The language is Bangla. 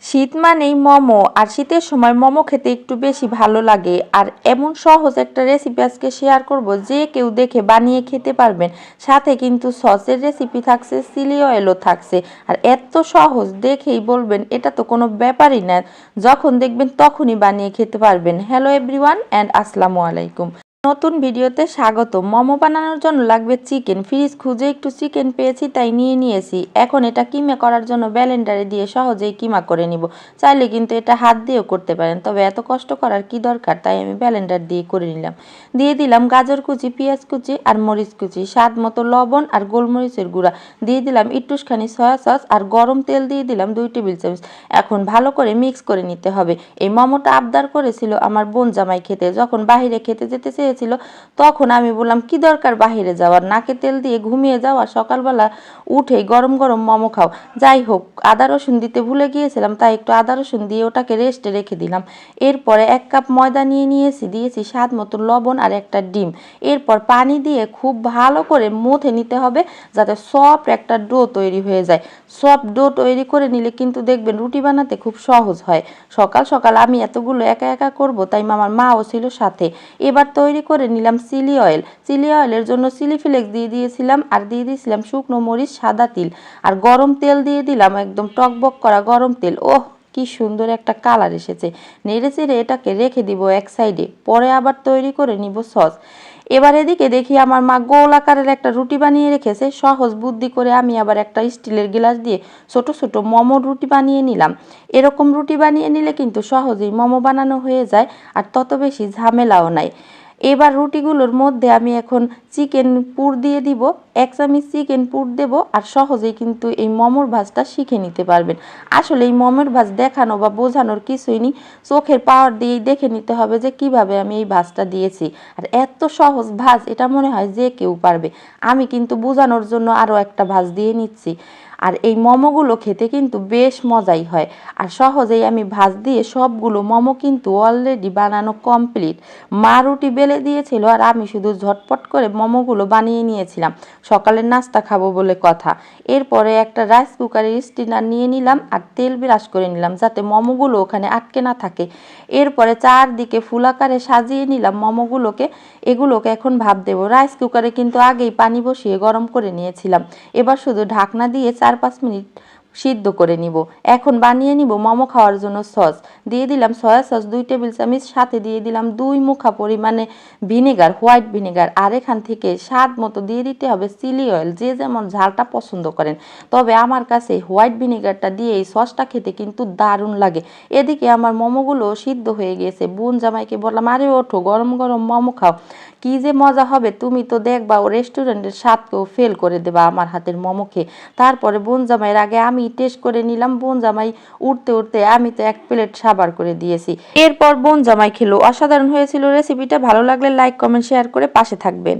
শীত মানেই মোমো, আর শীতের সময় মোমো খেতে একটু বেশি ভালো লাগে। আর এমন সহজ একটা রেসিপি আজকে শেয়ার করব, যে কেউ দেখে বানিয়ে খেতে পারবেন। সাথে কিন্তু সসের রেসিপি থাকছে, চিলি অয়েলও থাকছে। আর এত সহজ, দেখেই বলবেন এটা তো কোনো ব্যাপারই না। যখন দেখবেন তখনই বানিয়ে খেতে পারবেন। হ্যালো এভরিওয়ান অ্যান্ড আসসালামু আলাইকুম। নতুন ভিডিওতে স্বাগত। মোমো বানানোর জন্য লাগবে চিকেন। ফ্রিজ খুঁজে একটু চিকেন পেয়েছি, তাই নিয়েছি। এখন এটা কিমা করার জন্য ব্লেন্ডারে দিয়ে সহজেই কিমা করে নিব। চাইলে কিন্তু এটা হাত দিয়েও করতে পারেন, তবে এত কষ্ট করার কি দরকার, তাই আমি ব্লেন্ডার দিয়ে করে নিলাম। দিয়ে দিলাম গাজর কুচি, পেঁয়াজ কুচি আর মরিচ কুচি, স্বাদ মতো লবণ আর গোলমরিচের গুঁড়া। দিয়ে দিলাম একটুখানি সয়া সস আর গরম তেল দিয়ে দিলাম 2 টেবিল চামচ। এখন ভালো করে মিক্স করে নিতে হবে। এই মোমোটা আবদার করেছিল আমার বোন জামাই খেতে। যখন বাহিরে খেতে যেতে চেয়েছিল, তখন আমি বললাম কি দরকার বাহিরে যাওয়ার, নাকে তেল দিয়ে ঘুমিয়ে যাওয়া, সকালবেলা উঠেই গরম গরম মোমো খাও। যাই হোক, আদা রসুন দিতে ভুলে গিয়েছিলাম, তাই একটু আদা রসুন দিয়ে ওটাকে রেস্টে রেখে দিলাম। এরপরে 1 কাপ ময়দা দিয়েছি স্বাদ মতো লবণ আর একটা ডিম। এরপর পানি দিয়ে খুব ভালো করে মথে নিতে হবে, যাতে সফট একটা ডো তৈরি হয়ে যায়। সফট ডো তৈরি করে নিলে কিন্তু দেখবেন রুটি বানাতে খুব সহজ হয়। সকাল সকাল আমি এতগুলো একা একা করব, তাই আমার মাও ছিল সাথে। এবার তৈরি করে নিলাম চিলি অয়েল। চিলি অয়েলের জন্য চিলি ফ্লেক্স দিয়ে দিয়েছিলাম, আর দিয়ে দিয়েছিলাম শুকনো মরিচ, সাদা তিল আর গরম তেল দিয়ে দিলাম, একদম টকবক করা গরম তেল। ওহ, কি সুন্দর একটা কালার এসেছে। নেড়ে চেড়ে এটাকে রেখে দিব এক সাইডে। পরে আবার তৈরি করে নিব সস। এবার এদিকে দেখি আমার মা গোল আকারের একটা রুটি বানিয়ে রেখেছে। সহজ বুদ্ধি করে আমি আবার একটা স্টিলের গ্লাস দিয়ে ছোট ছোট মোমোর রুটি বানিয়ে নিলাম। এরকম রুটি বানিয়ে নিলে কিন্তু সহজেই মোমো বানানো হয়ে যায়, আর তত বেশি ঝামেলাও নাই। এবার রুটিগুলোর মধ্যে আমি এখন চিকেন পুর দিয়ে দিব। 1 চামচ চিকেন পুর দেব, আর সহজেই কিন্তু এই মোমোর ভাজটা শিখে নিতে পারবেন। আসলে এই মোমোর ভাজ দেখানো বা বোঝানোর কিছুই নেই, চোখের পাওয়ার দিয়েই দেখে নিতে হবে যে কিভাবে আমি এই ভাজটা দিয়েছি। আর এত সহজ ভাজ, এটা মনে হয় যে কেউ পারবে। আমি কিন্তু বোঝানোর জন্য আরও একটা ভাজ দিয়ে নিচ্ছি। আর এই মোমোগুলো খেতে কিন্তু বেশ মজাই হয়। আর সহজেই আমি ভাজ দিয়ে সবগুলো মোমো কিন্তু অলরেডি বানানো কমপ্লিট। মা রুটি বেলে দিয়েছিল, আর আমি শুধু ঝটপট করে মোমোগুলো বানিয়ে নিয়েছিলাম। সকালের নাস্তা খাবো বলে কথা। এরপরে একটা রাইস কুকারের স্টিনার নিয়ে নিলাম, আর তেল ব্রাশ করে নিলাম, যাতে মোমোগুলো ওখানে আটকে না থাকে। এরপরে চারদিকে ফুলাকারে সাজিয়ে নিলাম মোমোগুলোকে। এগুলোকে এখন ভাপ দেবো। রাইস কুকারে কিন্তু আগেই পানি বসিয়ে গরম করে নিয়েছিলাম। এবার শুধু ঢাকনা দিয়ে 4-5 মিনিট সিদ্ধ করে নিব। এখন বানিয়ে নিব মোমো খাওয়ার জন্য সস। দিয়ে দিলাম সয়া সস 2 টেবিল চামচ, সাথে দিয়ে দিলাম 2 মুঠা পরিমাণে ভিনেগার, হোয়াইট ভিনেগার। আর এখান থেকে স্বাদ মতো দিয়ে দিতে হবে চিলি অয়েল, যে যেমন ঝালটা পছন্দ করেন। তবে আমার কাছে হোয়াইট ভিনেগারটা দিয়ে এই সসটা খেতে কিন্তু দারুণ লাগে। এদিকে আমার মোমোগুলো সিদ্ধ হয়ে গিয়েছে। বোন জামাইকে বললাম, আরে ওঠো, গরম গরম মোমো খাও, কি যে মজা হবে, তুমি তো দেখবা ও রেস্টুরেন্টের স্বাদকেও ফেল করে দেবা আমার হাতের মোমো খেয়ে। তারপরে বোন জামাইয়ের আগে আমি টেস্ট করে নিলাম। বোন জামাই উঠতে উঠতে আমি তো 1 প্লেট সাবার করে দিয়েছি। এরপর বোন জামাই খেলো। অসাধারণ হয়েছিল রেসিপিটা। ভালো লাগলে লাইক, কমেন্ট, শেয়ার করে পাশে থাকবেন।